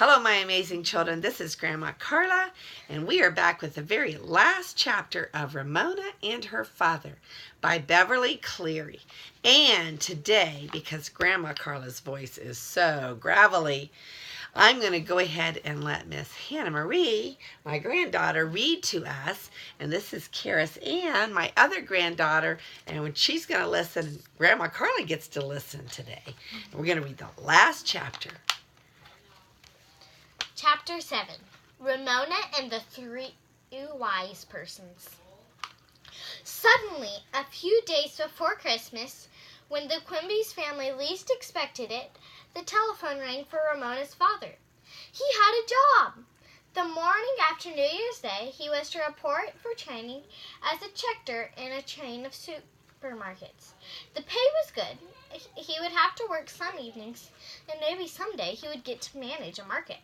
Hello, my amazing children. This is Grandma Carla, and we are back with the very last chapter of Ramona and Her Father by Beverly Cleary. And today, because Grandma Carla's voice is so gravelly, I'm going to go ahead and let Miss Hannah Marie, my granddaughter, read to us. And this is Karis Ann, my other granddaughter. And when she's going to listen, Grandma Carla gets to listen today. And we're going to read the last chapter. Chapter 7, Ramona and the Three Wise Persons. Suddenly, a few days before Christmas, when the Quimby's family least expected it, the telephone rang for Ramona's father. He had a job. The morning after New Year's Day, he was to report for training as a checker in a chain of supermarkets. The pay was good. He would have to work some evenings, and maybe someday he would get to manage a market.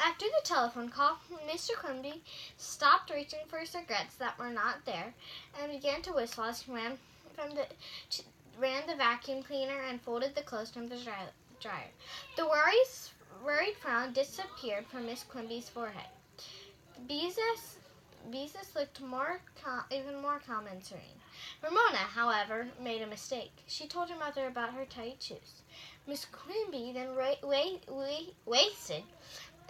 After the telephone call, Mr. Quimby stopped reaching for cigarettes that were not there and began to whistle as he ran the vacuum cleaner and folded the clothes from the dryer. The worried frown disappeared from Miss Quimby's forehead. Beezus looked even more calm and serene. Ramona, however, made a mistake. She told her mother about her tight shoes. Miss Quimby then wasted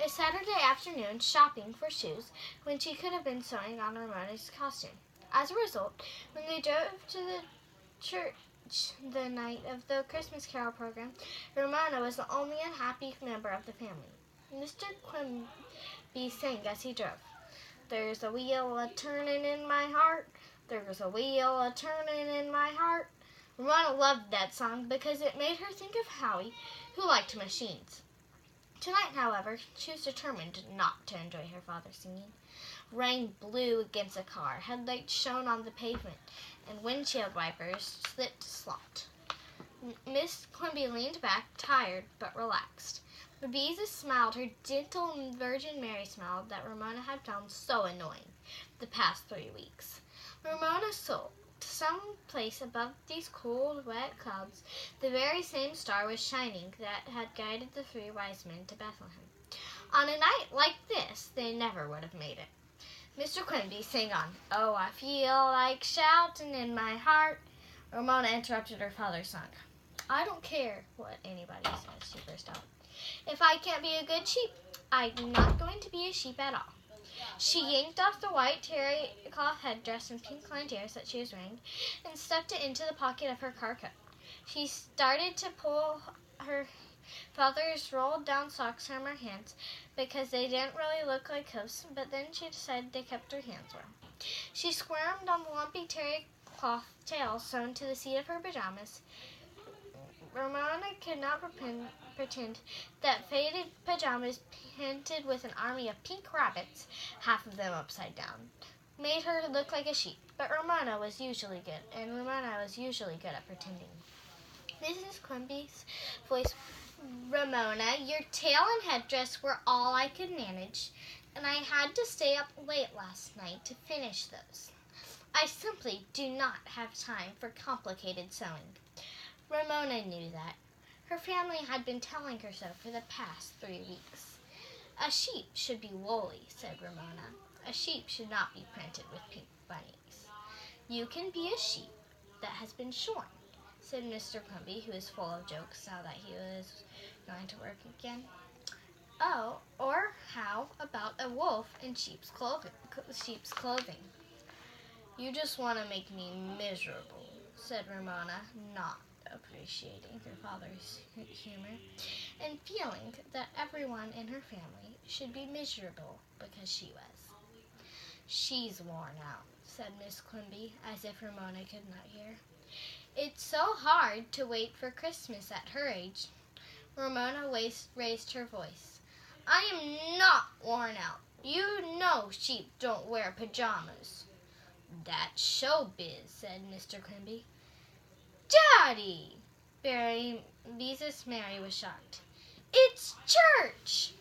a Saturday afternoon shopping for shoes when she could have been sewing on Ramona's costume. As a result, when they drove to the church the night of the Christmas Carol program, Ramona was the only unhappy member of the family. Mr. Quimby sang as he drove. "There's a wheel a-turning in my heart. There's a wheel a-turning in my heart." Ramona loved that song because it made her think of Howie, who liked machines. Tonight, however, she was determined not to enjoy her father's singing. Rain blew against the car, headlights shone on the pavement, and windshield wipers slipped slot. Miss Quimby leaned back, tired but relaxed. Louisa smiled her gentle Virgin Mary smile that Ramona had found so annoying the past 3 weeks. Ramona saw some place above these cold, wet clouds, the very same star was shining that had guided the 3 wise men to Bethlehem. On a night like this, they never would have made it. Mr. Quimby sang on, "Oh, I feel like shouting in my heart." Ramona interrupted her father's song. "I don't care what anybody says," she burst out. "If I can't be a good sheep, I'm not going to be a sheep at all." She yanked off the white terry cloth headdress and pink lined ears that she was wearing and stuffed it into the pocket of her car coat. She started to pull her father's rolled down socks from her hands because they didn't really look like hoofs, but then she decided they kept her hands warm. She squirmed on the lumpy terry cloth tail sewn to the seat of her pajamas. Ramona could not pretend that faded pajamas painted with an army of pink rabbits, half of them upside down, made her look like a sheep. But Ramona was usually good at pretending. Mrs. Quimby's voice, "Ramona, your tail and headdress were all I could manage, and I had to stay up late last night to finish those. I simply do not have time for complicated sewing." Ramona knew that. Her family had been telling her so for the past 3 weeks. "A sheep should be woolly," said Ramona. "A sheep should not be printed with pink bunnies." "You can be a sheep that has been shorn," said Mr. Quimby, who was full of jokes now that he was going to work again. "Oh, or how about a wolf in sheep's clothing?" "You just want to make me miserable," said Ramona, not appreciating her father's humor, and feeling that everyone in her family should be miserable because she was. "She's worn out," said Miss Quimby, as if Ramona could not hear. "It's so hard to wait for Christmas at her age." Ramona raised her voice. "I am not worn out. You know sheep don't wear pajamas." "That's showbiz," said Mr. Quimby. "Daddy!" Beezus Mary was shocked. "It's church!"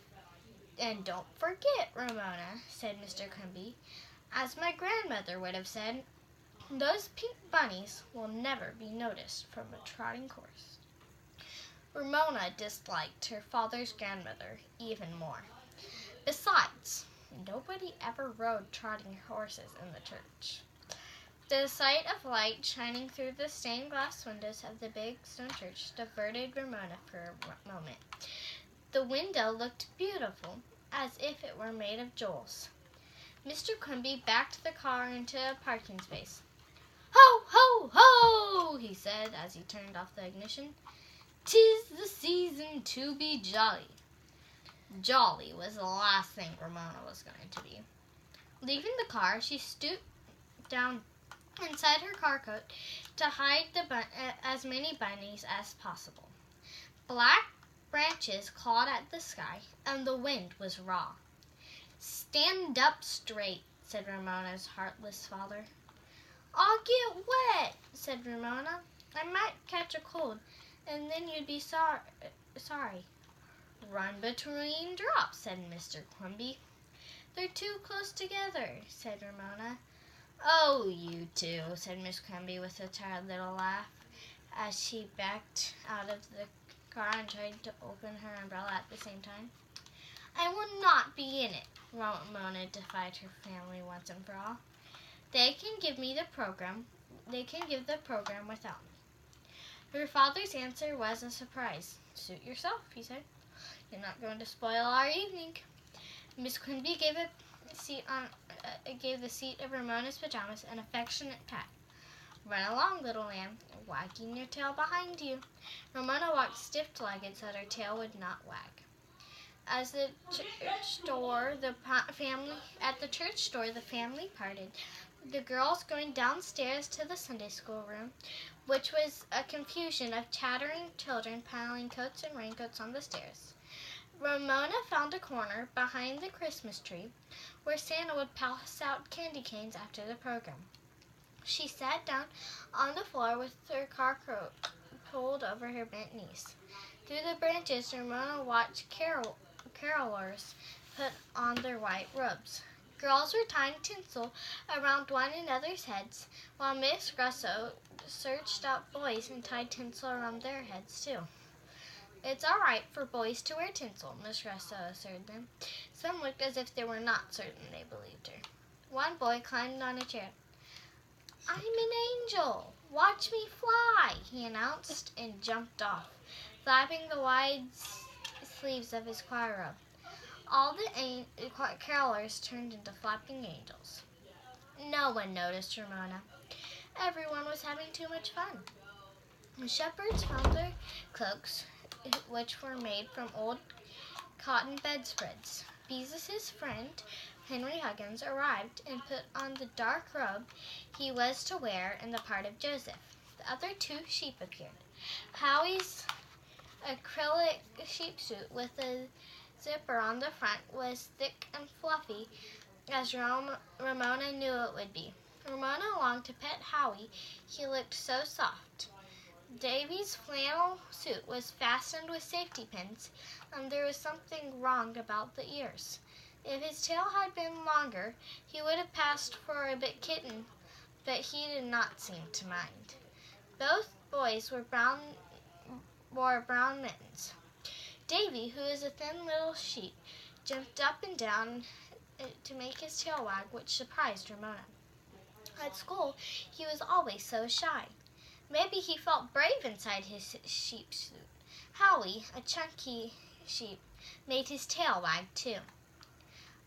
"And don't forget, Ramona," said Mr. Quimby, "as my grandmother would have said, those pink bunnies will never be noticed from a trotting course." Ramona disliked her father's grandmother even more. Besides, nobody ever rode trotting horses in the church. The sight of light shining through the stained glass windows of the big stone church diverted Ramona for a moment. The window looked beautiful, as if it were made of jewels. Mr. Quimby backed the car into a parking space. "Ho, ho, ho!" he said as he turned off the ignition. "'Tis the season to be jolly." Jolly was the last thing Ramona was going to be. Leaving the car, she stooped down inside her car coat to hide as many bunnies as possible. Black branches clawed at the sky, and the wind was raw. "Stand up straight," said Ramona's heartless father. "I'll get wet," said Ramona. "I might catch a cold, and then you'd be sorry." "Run between drops," said Mr. Quimby. "They're too close together," said Ramona. "Oh, you two," said Miss Quimby with a tired little laugh as she backed out of the car and tried to open her umbrella at the same time. "I will not be in it," Ramona defied her family once and for all. They can give the program without me." Her father's answer was a surprise. "Suit yourself," he said. "You're not going to spoil our evening." Miss Quimby gave the seat of Ramona's pajamas an affectionate pat. "Run along, little lamb, wagging your tail behind you." Ramona walked stiff-legged so that her tail would not wag. At the church store, the family parted. The girls going downstairs to the Sunday school room, which was a confusion of chattering children piling coats and raincoats on the stairs. Ramona found a corner behind the Christmas tree where Santa would pass out candy canes after the program. She sat down on the floor with her car coat pulled over her bent knees. Through the branches, Ramona watched carolers put on their white robes. Girls were tying tinsel around one another's heads, while Miss Russo searched out boys and tied tinsel around their heads, too. "It's all right for boys to wear tinsel," Miss Russo assured them. Some looked as if they were not certain they believed her. One boy climbed on a chair. "I'm an angel! Watch me fly!" he announced, and jumped off, flapping the wide sleeves of his choir robe. All the carolers turned into flapping angels. No one noticed Ramona. Everyone was having too much fun. The shepherds found their cloaks, which were made from old cotton bedspreads. Beezus' friend, Henry Huggins, arrived and put on the dark robe he was to wear in the part of Joseph. The other two sheep appeared. Howie's acrylic sheep suit with a zipper on the front was thick and fluffy, as Ramona knew it would be. Ramona longed to pet Howie. He looked so soft. Davy's flannel suit was fastened with safety pins, and there was something wrong about the ears. If his tail had been longer, he would have passed for a big kitten, but he did not seem to mind. Both boys wore brown mittens. Davy, who was a thin little sheep, jumped up and down to make his tail wag, which surprised Ramona. At school, he was always so shy. Maybe he felt brave inside his sheep suit. Howie, a chunky sheep, made his tail wag too.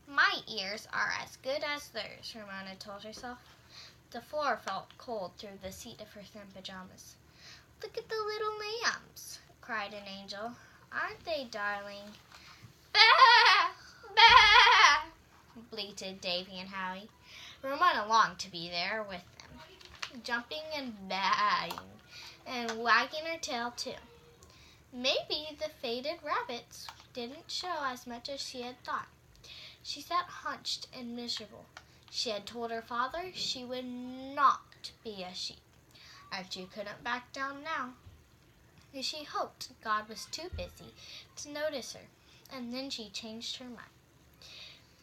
"My ears are as good as theirs," Ramona told herself. The floor felt cold through the seat of her thin pajamas. "Look at the little lambs," cried an angel. "Aren't they darling?" "Bah! Bah!" bleated Davy and Howie. Ramona longed to be there with them, jumping and baying, and wagging her tail too. Maybe the faded rabbits didn't show as much as she had thought. She sat hunched and miserable. She had told her father she would not be a sheep, and she couldn't back down now. She hoped God was too busy to notice her, and then she changed her mind.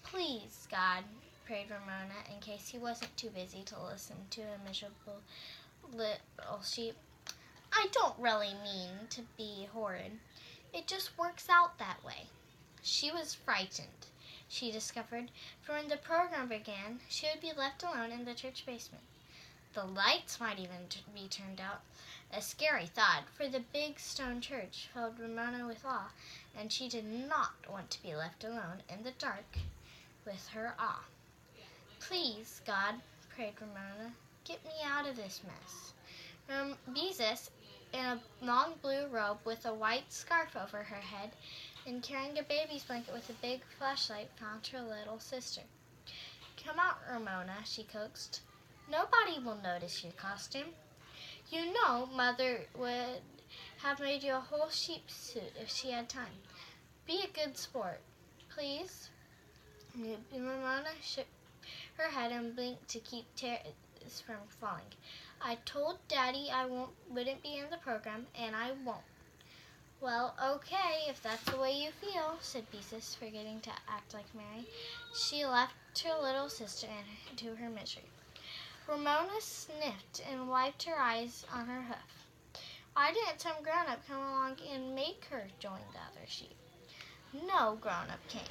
"Please, God," prayed Ramona, in case he wasn't too busy to listen to a miserable little sheep, I don't really mean to be horrid. It just works out that way." She was frightened, she discovered, for when the program began, she would be left alone in the church basement. The lights might even be turned out. A scary thought, for the big stone church filled Ramona with awe, and she did not want to be left alone in the dark with her awe. "Please, God," prayed Ramona, "get me out of this mess." Jesus, in a long blue robe with a white scarf over her head and carrying a baby's blanket with a big flashlight, found her little sister. "Come out, Ramona," she coaxed. "Nobody will notice your costume. You know Mother would have made you a whole sheep suit if she had time. Be a good sport, please." Ramona shook her head and blinked to keep tears from falling. "I told Daddy I wouldn't be in the program, and I won't." "Well, okay, if that's the way you feel," said Beezus, forgetting to act like Mary. She left her little sister to her misery. Ramona sniffed and wiped her eyes on her hoof. Why didn't some grown-up come along and make her join the other sheep? No grown-up came.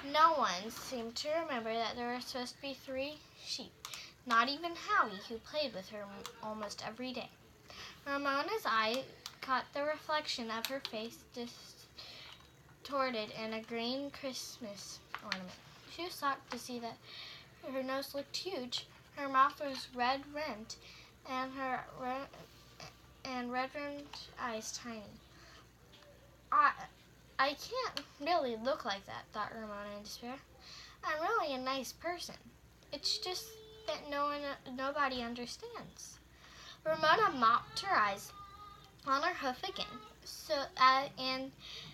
No one seemed to remember that there were supposed to be 3 sheep, not even Howie, who played with her almost every day. Ramona's eye caught the reflection of her face distorted in a green Christmas ornament. She was shocked to see that her nose looked huge, her mouth was red-rimmed, and her red-rimmed eyes tiny. I can't really look like that," thought Ramona in despair. "I'm really a nice person. It's just that nobody understands." Ramona mopped her eyes on her hoof again. And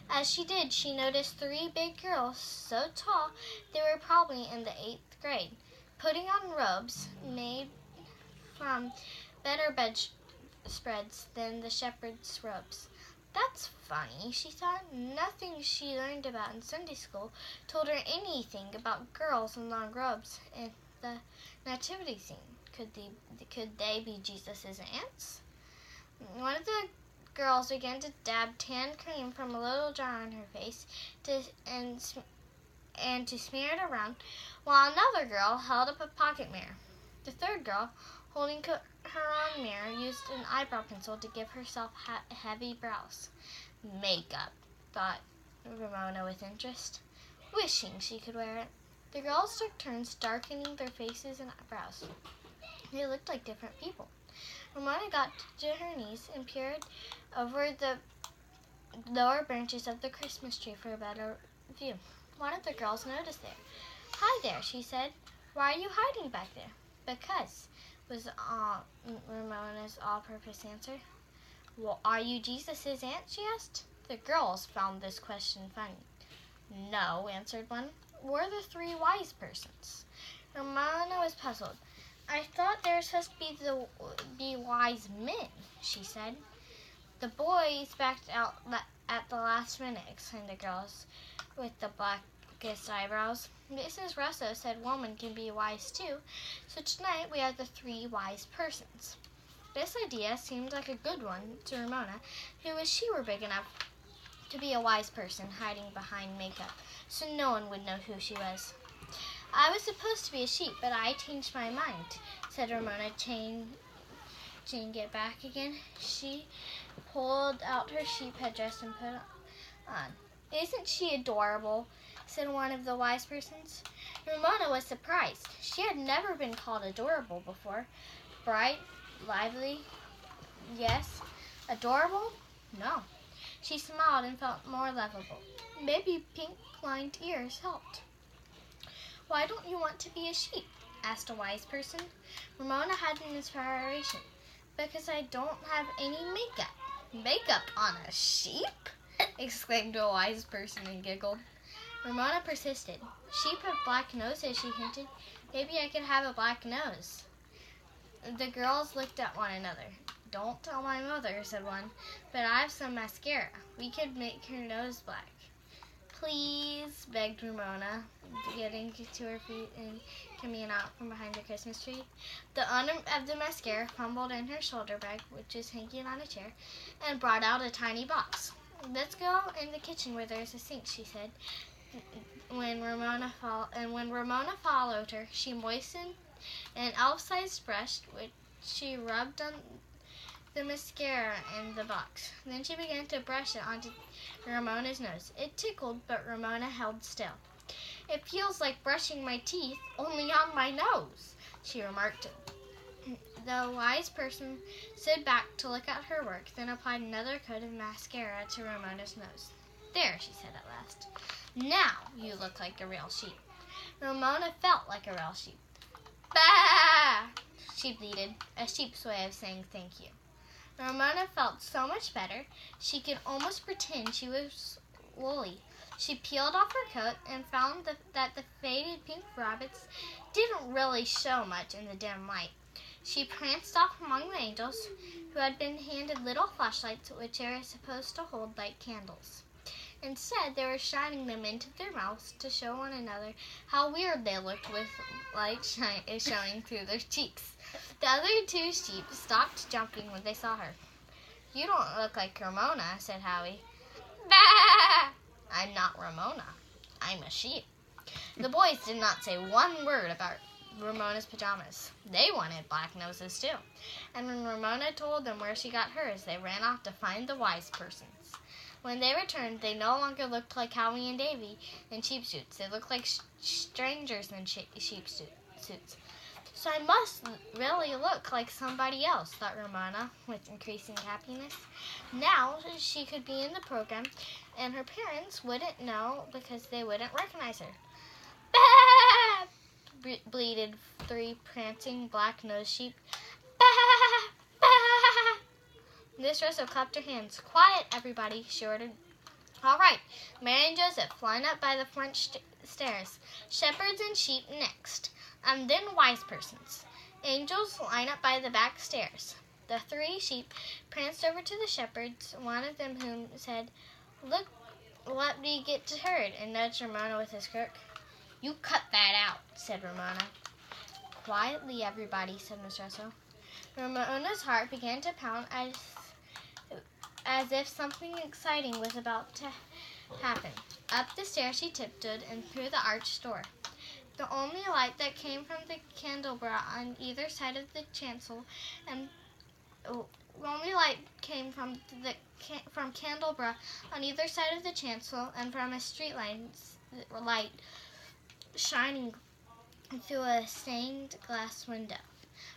as she did, she noticed 3 big girls, so tall they were probably in the 8th grade, putting on robes made from better bedspreads than the shepherd's robes. "That's funny," she thought. Nothing she learned about in Sunday school told her anything about girls in long robes in the Nativity Scene. Could they be Jesus' aunts? One of the girls began to dab tan cream from a little jar on her face and to smear it around, while another girl held up a pocket mirror. The third girl, holding her own mirror, used an eyebrow pencil to give herself heavy brows. "Makeup," thought Ramona with interest, wishing she could wear it. The girls took turns darkening their faces and eyebrows. They looked like different people. Ramona got to her knees and peered over the lower branches of the Christmas tree for a better view. One of the girls noticed there. "Hi there," she said. "Why are you hiding back there?" "Because," was Ramona's all-purpose answer. "Well, are you Jesus' aunt?" she asked. The girls found this question funny. "No," answered one. "We're the 3 wise persons." Ramona was puzzled. "I thought they were supposed to be wise men," she said. "The boys backed out at the last minute," exclaimed the girls with the blackest eyebrows. "Mrs. Russo said women can be wise too, so tonight we are the 3 wise persons." This idea seemed like a good one to Ramona, who wished she were big enough to be a wise person hiding behind makeup, so no one would know who she was. "I was supposed to be a sheep, but I changed my mind," said Ramona, changing it back again. She pulled out her sheep headdress and put it on. "Isn't she adorable?" said one of the wise persons. Ramona was surprised. She had never been called adorable before. Bright, lively, yes. Adorable? No. She smiled and felt more lovable. Maybe pink-lined ears helped. "Why don't you want to be a sheep?" asked a wise person. Ramona had an inspiration. "Because I don't have any makeup." "Makeup on a sheep?" exclaimed a wise person and giggled. Ramona persisted. "Sheep have black noses," she hinted. "Maybe I could have a black nose." The girls looked at one another. "Don't tell my mother," said one, "but I have some mascara. We could make her nose black." please, begged Ramona, getting to her feet and coming out from behind the Christmas tree. The owner of the mascara fumbled in her shoulder bag, which was hanging on a chair, and brought out a tiny box. "Let's go in the kitchen where there's a sink," she said. When Ramona followed her, she moistened an elf-sized brush, which she rubbed on the mascara in the box. Then she began to brush it onto Ramona's nose. It tickled, but Ramona held still. "It feels like brushing my teeth, only on my nose," she remarked. The wise person stood back to look at her work, then applied another coat of mascara to Ramona's nose. "There," she said at last. "Now you look like a real sheep." Ramona felt like a real sheep. "Bah!" she bleated, a sheep's way of saying thank you. Ramona felt so much better, she could almost pretend she was woolly. She peeled off her coat and found that the faded pink rabbits didn't really show much in the dim light. She pranced off among the angels, who had been handed little flashlights which they were supposed to hold like candles. Instead, they were shining them into their mouths to show one another how weird they looked with light showing through their cheeks. The other two sheep stopped jumping when they saw her. "You don't look like Ramona," said Howie. "Bah! I'm not Ramona. I'm a sheep." The boys did not say one word about Ramona's pajamas. They wanted black noses too. And when Ramona told them where she got hers, they ran off to find the wise persons. When they returned, they no longer looked like Howie and Davy in sheep suits. They looked like strangers in sheep suits. "So I must really look like somebody else," thought Ramona, with increasing happiness. Now she could be in the program, and her parents wouldn't know because they wouldn't recognize her. "Bah!" bleated 3 prancing black-nosed sheep. "Bah! Bah!" Miss Russell clapped her hands. "Quiet, everybody," she ordered. "All right, Mary and Joseph, line up by the front stairs. Shepherds and sheep next, and then wise persons. Angels, line up by the back stairs." The 3 sheep pranced over to the shepherds, one of them whom said, "Look what we get to herd," and nudged Ramona with his crook. "You cut that out," said Ramona. "Quietly, everybody," said Miss Russell. Ramona's heart began to pound as if something exciting was about to happen. Up the stairs she tiptoed and through the arched door. The only light that came from the candelabra on either side of the chancel, and candelabra on either side of the chancel, and from a street light shining through a stained glass window.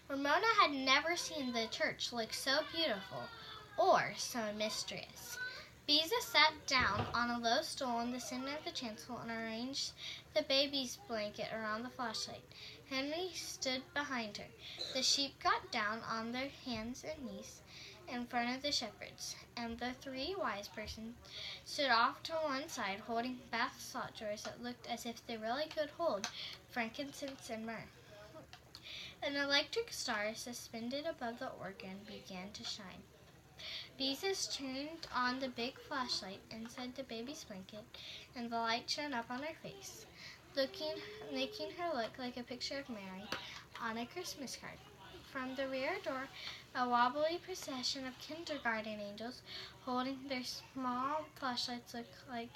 Ramona had never seen the church look so beautiful or so mysterious. Beeza sat down on a low stool in the center of the chancel and arranged the baby's blanket around the flashlight. Henry stood behind her. The sheep got down on their hands and knees in front of the shepherds, and the 3 wise persons stood off to one side holding bath salt jars that looked as if they really could hold frankincense and myrrh. An electric star suspended above the organ began to shine. Beezus turned on the big flashlight inside the baby's blanket, and the light shone up on her face, making her look like a picture of Mary on a Christmas card. From the rear door, a wobbly procession of kindergarten angels holding their small flashlights looked like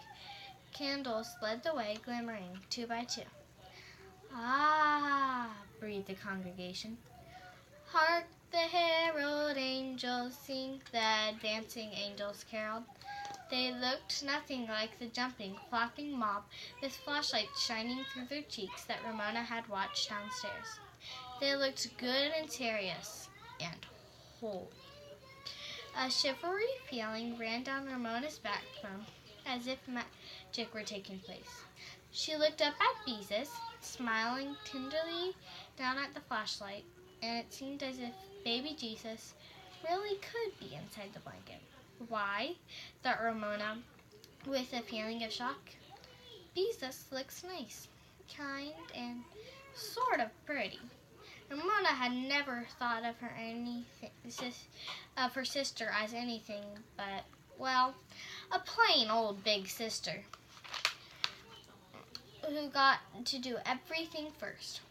candles led the way, glimmering 2 by 2. "Ah," breathed the congregation. "Hark the herald angels sing," the advancing angels caroled. They looked nothing like the jumping, flapping mob with flashlights shining through their cheeks that Ramona had watched downstairs. They looked good and serious and holy. A shivery feeling ran down Ramona's backbone, as if magic were taking place. She looked up at Beezus, smiling tenderly down at the flashlight, and it seemed as if baby Jesus really could be inside the blanket. "Why?" thought Ramona, with a feeling of shock. "Beezus looks nice, kind, and sort of pretty." Ramona had never thought of her sister as anything but, well, a plain old big sister. who got to do everything first.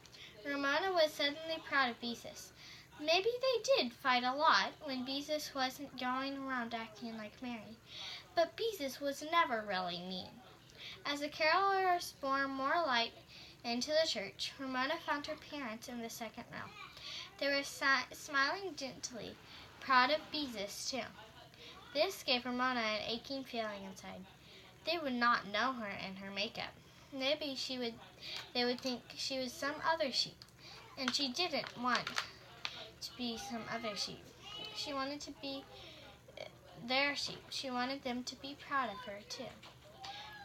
Ramona was suddenly proud of Beezus. Maybe they did fight a lot when Beezus wasn't going around acting like Mary, but Beezus was never really mean. As the carolers bore more light into the church, Ramona found her parents in the second row. They were smiling gently, proud of Beezus too. This gave Ramona an aching feeling inside. They would not know her in her makeup. Maybe they would think she was some other sheep, and she didn't want to be some other sheep. She wanted to be their sheep. She wanted them to be proud of her too.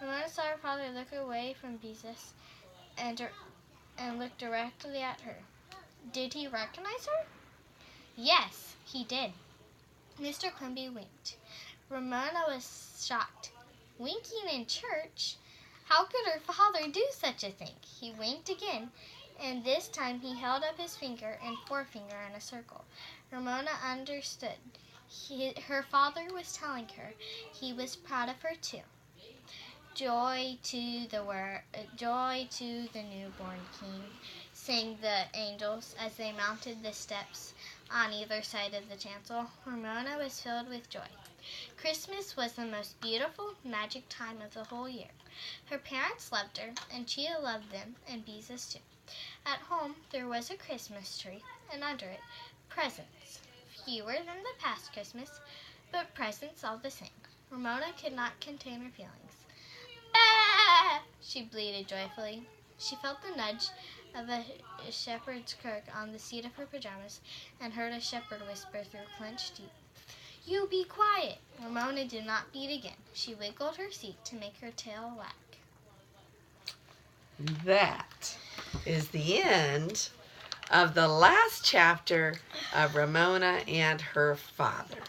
Ramona saw her father look away from Beezus and looked directly at her. Did he recognize her? Yes, he did. Mr. Quimby winked. Ramona was shocked. Winking in church? How could her father do such a thing? He winked again, and this time he held up his finger and forefinger in a circle. Ramona understood. Her father was telling her he was proud of her too. Joy to the newborn king, sang the angels as they mounted the steps on either side of the chancel. Ramona was filled with joy. Christmas was the most beautiful, magic time of the whole year. Her parents loved her, and she loved them, and Beezus too. At home, there was a Christmas tree, and under it, presents. Fewer than the past Christmas, but presents all the same. Ramona could not contain her feelings. "Bah!" she bleated joyfully. She felt the nudge of a shepherd's crook on the seat of her pajamas and heard a shepherd whisper through clenched teeth, "You be quiet." Ramona did not beat again. She wiggled her seat to make her tail wag. That is the end of the last chapter of Ramona and her father.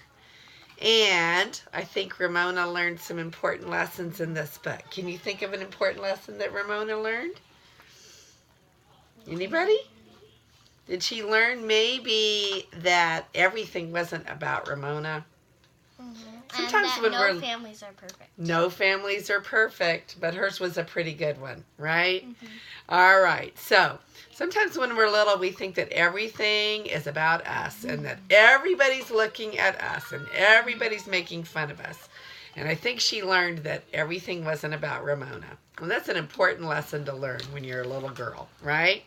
And I think Ramona learned some important lessons in this book. Can you think of an important lesson that Ramona learned? Anybody? Did she learn maybe that everything wasn't about Ramona? Sometimes and that no families are perfect. No families are perfect, but hers was a pretty good one, right? All right. So sometimes when we're little, we think that everything is about us and that everybody's looking at us and everybody's making fun of us. And I think she learned that everything wasn't about Ramona. Well, that's an important lesson to learn when you're a little girl, right?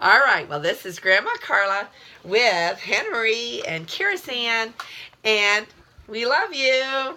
All right. Well, this is Grandma Carla with Hannah Marie and Kira San, and we love you.